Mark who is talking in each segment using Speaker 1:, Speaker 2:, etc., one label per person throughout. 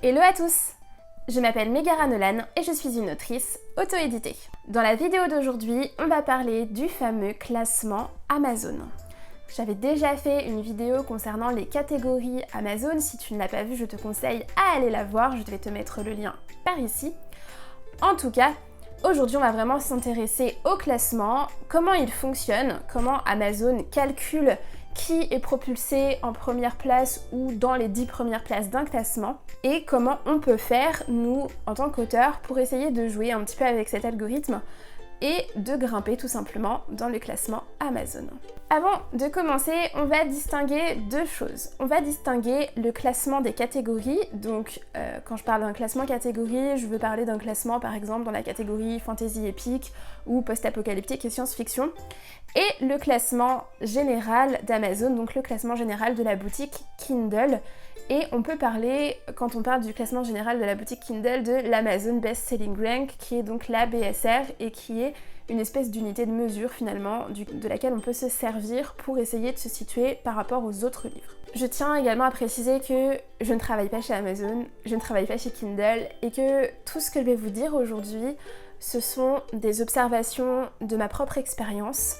Speaker 1: Hello à tous! Je m'appelle Megara Nolan et je suis une autrice auto-éditée. Dans la vidéo d'aujourd'hui, on va parler du fameux classement Amazon. J'avais déjà fait une vidéo concernant les catégories Amazon. Si tu ne l'as pas vue, je te conseille à aller la voir. Je vais te mettre le lien par ici. En tout cas, aujourd'hui, on va vraiment s'intéresser au classement, comment il fonctionne, comment Amazon calcule qui est propulsé en première place ou dans les 10 premières places d'un classement et comment on peut faire, nous, en tant qu'auteurs, pour essayer de jouer un petit peu avec cet algorithme et de grimper tout simplement dans le classement Amazon. Avant de commencer, on va distinguer deux choses. On va distinguer le classement des catégories, donc quand je parle d'un classement catégorie, je veux parler d'un classement par exemple dans la catégorie fantasy épique ou post-apocalyptique et science-fiction, et le classement général d'Amazon, donc le classement général de la boutique Kindle. Et on peut parler, quand on parle du classement général de la boutique Kindle, de l'Amazon Best Selling Rank, qui est donc la BSR et qui est une espèce d'unité de mesure finalement de laquelle on peut se servir pour essayer de se situer par rapport aux autres livres. Je tiens également à préciser que je ne travaille pas chez Amazon, je ne travaille pas chez Kindle et que tout ce que je vais vous dire aujourd'hui, ce sont des observations de ma propre expérience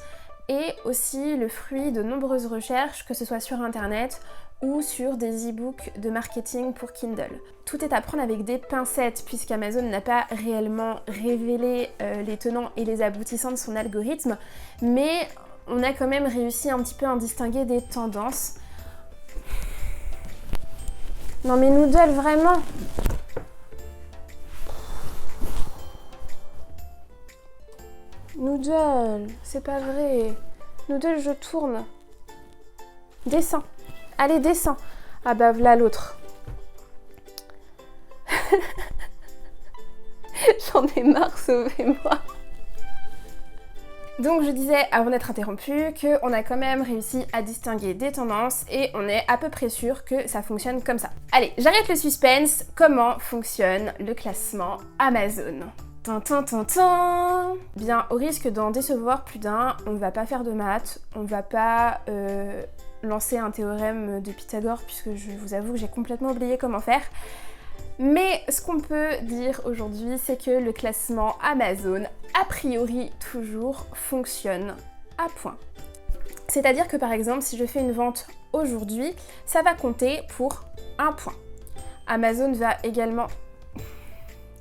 Speaker 1: et aussi le fruit de nombreuses recherches, que ce soit sur internet ou sur des e-books de marketing pour Kindle. Tout est à prendre avec des pincettes puisqu'Amazon n'a pas réellement révélé les tenants et les aboutissants de son algorithme, mais on a quand même réussi un petit peu à en distinguer des tendances. Non mais Noodle, vraiment! Noodle, c'est pas vrai. Noodle, je tourne. Descends. Allez, descends. Ah bah voilà l'autre. J'en ai marre, sauvez-moi. Donc je disais avant d'être interrompue qu'on a quand même réussi à distinguer des tendances et on est à peu près sûr que ça fonctionne comme ça. Allez, j'arrête le suspense. Comment fonctionne le classement Amazon ? Bien, au risque d'en décevoir plus d'un, on va pas faire de maths, on va pas lancer un théorème de Pythagore puisque je vous avoue que j'ai complètement oublié comment faire. Mais ce qu'on peut dire aujourd'hui, c'est que le classement Amazon, a priori toujours, fonctionne à point. C'est-à-dire que par exemple, si je fais une vente aujourd'hui, ça va compter pour 1 point. Amazon va également...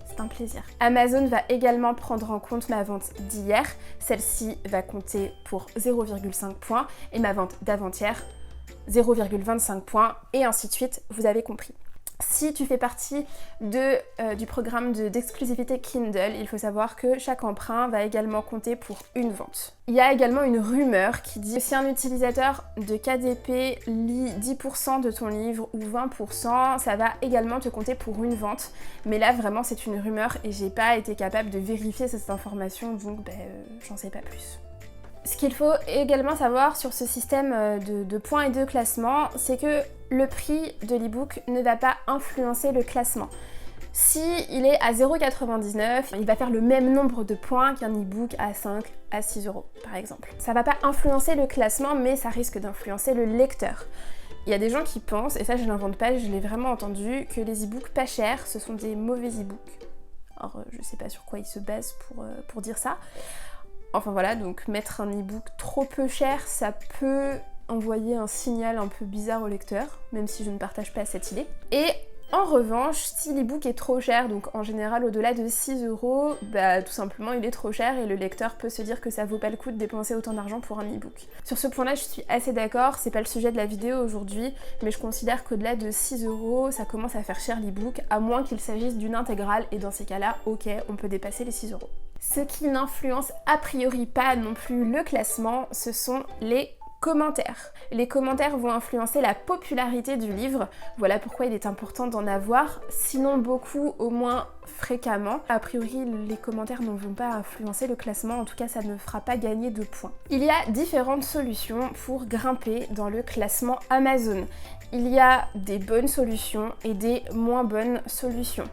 Speaker 1: C'est un plaisir. Amazon va également prendre en compte ma vente d'hier. Celle-ci va compter pour 0,5 points et ma vente d'avant-hier 0,25 points et ainsi de suite, vous avez compris. Si tu fais partie du programme d'exclusivité Kindle, il faut savoir que chaque emprunt va également compter pour une vente. Il y a également une rumeur qui dit que si un utilisateur de KDP lit 10% de ton livre ou 20%, ça va également te compter pour une vente. Mais là, vraiment, c'est une rumeur et j'ai pas été capable de vérifier cette information, donc j'en sais pas plus. Ce qu'il faut également savoir sur ce système de points et de classement, c'est que le prix de l'e-book ne va pas influencer le classement. Si il est à 0,99, il va faire le même nombre de points qu'un e-book à 5, à 6 euros par exemple. Ça va pas influencer le classement, mais ça risque d'influencer le lecteur. Il y a des gens qui pensent, et ça je l'invente pas, je l'ai vraiment entendu, que les e-books pas chers, ce sont des mauvais e-books. Alors je sais pas sur quoi ils se basent pour dire ça. Enfin voilà, donc mettre un e-book trop peu cher, ça peut envoyer un signal un peu bizarre au lecteur, même si je ne partage pas cette idée. Et en revanche, si l'e-book est trop cher, donc en général au-delà de 6 euros, tout simplement il est trop cher et le lecteur peut se dire que ça vaut pas le coup de dépenser autant d'argent pour un e-book. Sur ce point-là, je suis assez d'accord, c'est pas le sujet de la vidéo aujourd'hui, mais je considère qu'au-delà de 6 euros, ça commence à faire cher l'e-book, à moins qu'il s'agisse d'une intégrale, et dans ces cas-là, ok, on peut dépasser les 6 euros. Ce qui n'influence a priori pas non plus le classement, ce sont les commentaires. Les commentaires vont influencer la popularité du livre, voilà pourquoi il est important d'en avoir, sinon beaucoup, au moins fréquemment. A priori, les commentaires ne vont pas influencer le classement, en tout cas ça ne fera pas gagner de points. Il y a différentes solutions pour grimper dans le classement Amazon. Il y a des bonnes solutions et des moins bonnes solutions.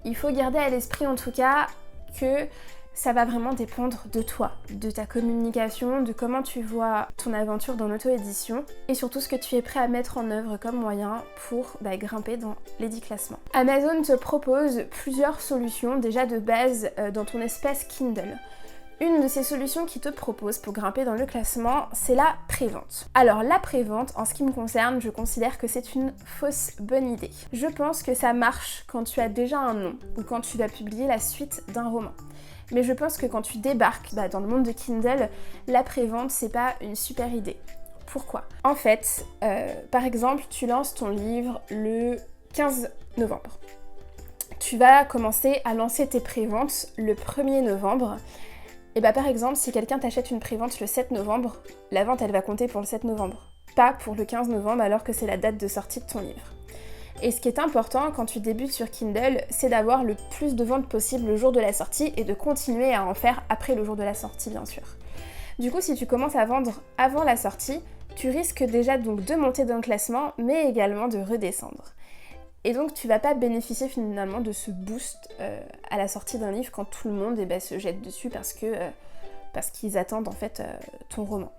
Speaker 1: Il faut garder à l'esprit en tout cas que Ça va vraiment dépendre de toi, de ta communication, de comment tu vois ton aventure dans l'auto-édition et surtout ce que tu es prêt à mettre en œuvre comme moyen pour grimper dans les 10 classements. Amazon te propose plusieurs solutions déjà de base dans ton espace Kindle. Une de ces solutions qui te propose pour grimper dans le classement, c'est la prévente. Alors la prévente, en ce qui me concerne, je considère que c'est une fausse bonne idée. Je pense que ça marche quand tu as déjà un nom ou quand tu vas publier la suite d'un roman. Mais je pense que quand tu débarques dans le monde de Kindle, la prévente, c'est pas une super idée. Pourquoi ? En fait, par exemple, tu lances ton livre le 15 novembre. Tu vas commencer à lancer tes préventes le 1er novembre. Et par exemple, si quelqu'un t'achète une prévente le 7 novembre, la vente elle va compter pour le 7 novembre, pas pour le 15 novembre alors que c'est la date de sortie de ton livre. Et ce qui est important quand tu débutes sur Kindle, c'est d'avoir le plus de ventes possible le jour de la sortie et de continuer à en faire après le jour de la sortie bien sûr. Du coup, si tu commences à vendre avant la sortie, tu risques déjà donc de monter dans le classement mais également de redescendre. Et donc tu vas pas bénéficier finalement de ce boost à la sortie d'un livre quand tout le monde se jette dessus parce qu'ils attendent en fait ton roman.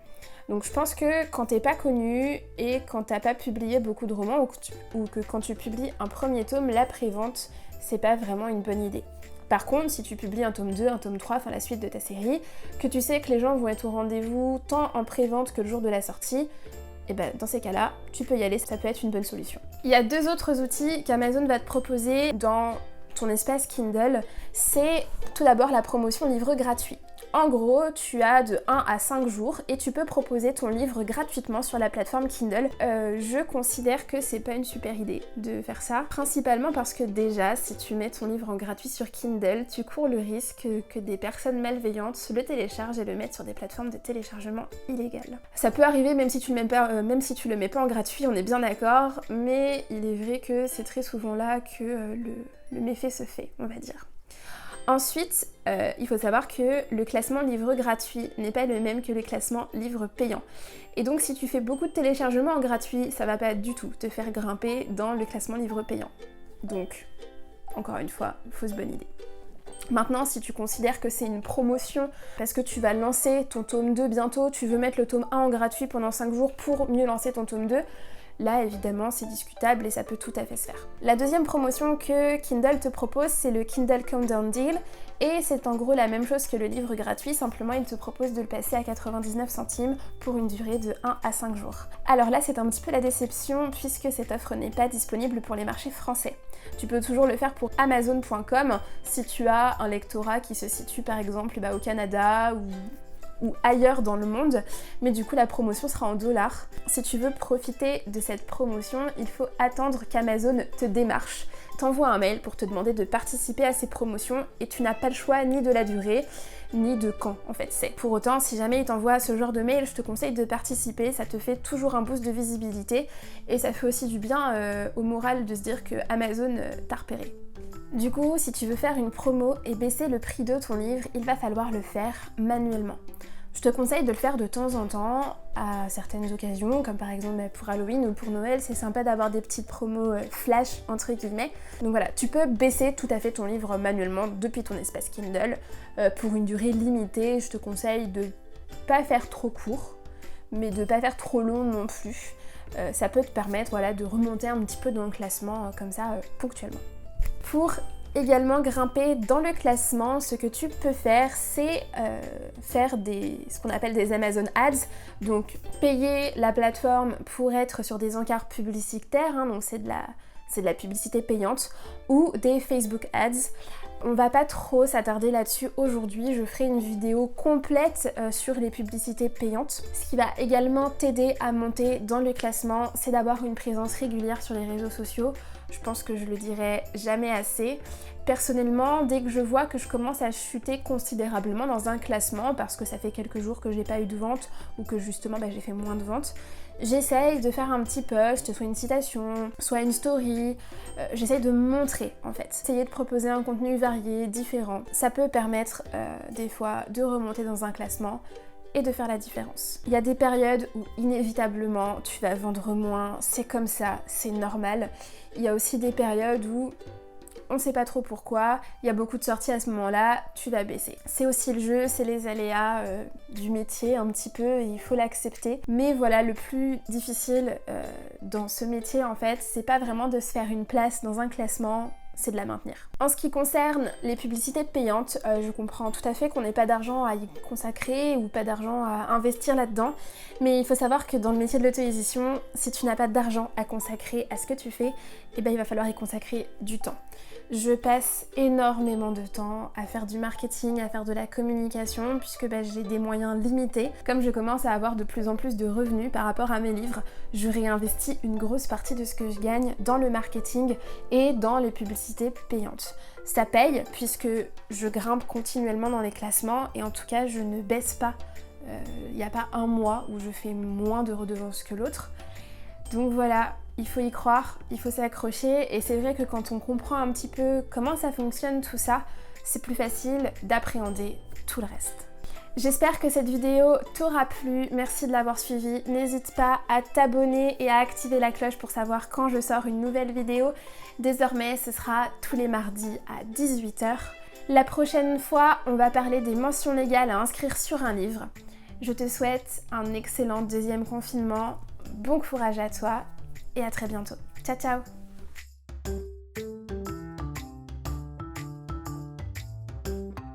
Speaker 1: Donc je pense que quand t'es pas connu et quand t'as pas publié beaucoup de romans ou que quand tu publies un premier tome, la prévente c'est pas vraiment une bonne idée. Par contre, si tu publies un tome 2, un tome 3, enfin la suite de ta série, que tu sais que les gens vont être au rendez-vous tant en prévente que le jour de la sortie, et dans ces cas-là, tu peux y aller, ça peut être une bonne solution. Il y a 2 autres outils qu'Amazon va te proposer dans ton espace Kindle, c'est tout d'abord la promotion livre gratuit. En gros, tu as de 1 à 5 jours et tu peux proposer ton livre gratuitement sur la plateforme Kindle. Je considère que c'est pas une super idée de faire ça, principalement parce que déjà, si tu mets ton livre en gratuit sur Kindle, tu cours le risque que des personnes malveillantes le téléchargent et le mettent sur des plateformes de téléchargement illégales. Ça peut arriver même si tu le mets pas en gratuit, on est bien d'accord, mais il est vrai que c'est très souvent là que le méfait se fait, on va dire. Ensuite, il faut savoir que le classement livre gratuit n'est pas le même que le classement livre payant. Et donc si tu fais beaucoup de téléchargements en gratuit, ça va pas du tout te faire grimper dans le classement livre payant. Donc, encore une fois, fausse bonne idée. Maintenant, si tu considères que c'est une promotion parce que tu vas lancer ton tome 2 bientôt, tu veux mettre le tome 1 en gratuit pendant 5 jours pour mieux lancer ton tome 2, là évidemment c'est discutable et ça peut tout à fait se faire. La deuxième promotion que Kindle te propose, c'est le Kindle Countdown Deal et c'est en gros la même chose que le livre gratuit, simplement il te propose de le passer à 99 centimes pour une durée de 1 à 5 jours. Alors là c'est un petit peu la déception puisque cette offre n'est pas disponible pour les marchés français. Tu peux toujours le faire pour Amazon.com si tu as un lectorat qui se situe par exemple au Canada ou ailleurs dans le monde, mais du coup la promotion sera en dollars. Si tu veux profiter de cette promotion, il faut attendre qu'Amazon te démarche, t'envoie un mail pour te demander de participer à ces promotions et tu n'as pas le choix ni de la durée, ni de quand en fait c'est. Pour autant, si jamais il t'envoie ce genre de mail, je te conseille de participer, ça te fait toujours un boost de visibilité et ça fait aussi du bien au moral de se dire que Amazon t'a repéré. Du coup, si tu veux faire une promo et baisser le prix de ton livre, il va falloir le faire manuellement. Je te conseille de le faire de temps en temps, à certaines occasions, comme par exemple pour Halloween ou pour Noël, c'est sympa d'avoir des petites promos flash entre guillemets. Donc voilà, tu peux baisser tout à fait ton livre manuellement depuis ton espace Kindle pour une durée limitée. Je te conseille de pas faire trop court, mais de pas faire trop long non plus. Ça peut te permettre de remonter un petit peu dans le classement comme ça ponctuellement. Pour également grimper dans le classement, ce que tu peux faire, c'est faire ce qu'on appelle des Amazon Ads, donc payer la plateforme pour être sur des encarts publicitaires, donc c'est de la publicité payante, ou des Facebook Ads. On va pas trop s'attarder là-dessus aujourd'hui, je ferai une vidéo complète sur les publicités payantes. Ce qui va également t'aider à monter dans le classement, c'est d'avoir une présence régulière sur les réseaux sociaux. Je pense que je le dirai jamais assez. Personnellement, dès que je vois que je commence à chuter considérablement dans un classement, parce que ça fait quelques jours que j'ai pas eu de vente ou que justement j'ai fait moins de ventes, j'essaye de faire un petit post, soit une citation, soit une story, j'essaye de montrer en fait. Essayer de proposer un contenu varié, différent. Ça peut permettre des fois de remonter dans un classement et de faire la différence. Il y a des périodes où inévitablement tu vas vendre moins, c'est comme ça, c'est normal. Il y a aussi des périodes où on sait pas trop pourquoi, il y a beaucoup de sorties à ce moment-là, tu vas baisser. C'est aussi le jeu, c'est les aléas du métier un petit peu, et il faut l'accepter. Mais voilà, le plus difficile dans ce métier en fait, c'est pas vraiment de se faire une place dans un classement, c'est de la maintenir. En ce qui concerne les publicités payantes, je comprends tout à fait qu'on n'ait pas d'argent à y consacrer ou pas d'argent à investir là-dedans, mais il faut savoir que dans le métier de l'auto-édition, si tu n'as pas d'argent à consacrer à ce que tu fais, eh ben, il va falloir y consacrer du temps. Je passe énormément de temps à faire du marketing, à faire de la communication, puisque j'ai des moyens limités. Comme je commence à avoir de plus en plus de revenus par rapport à mes livres, je réinvestis une grosse partie de ce que je gagne dans le marketing et dans les publicités payantes. Ça paye puisque je grimpe continuellement dans les classements et en tout cas je ne baisse pas. Il n'y a pas un mois où je fais moins de redevances que l'autre. Donc voilà, il faut y croire, il faut s'accrocher et c'est vrai que quand on comprend un petit peu comment ça fonctionne tout ça, c'est plus facile d'appréhender tout le reste. J'espère que cette vidéo t'aura plu, merci de l'avoir suivie. N'hésite pas à t'abonner et à activer la cloche pour savoir quand je sors une nouvelle vidéo. Désormais, ce sera tous les mardis à 18 h. La prochaine fois, on va parler des mentions légales à inscrire sur un livre. Je te souhaite un excellent deuxième confinement, bon courage à toi et à très bientôt. Ciao ciao!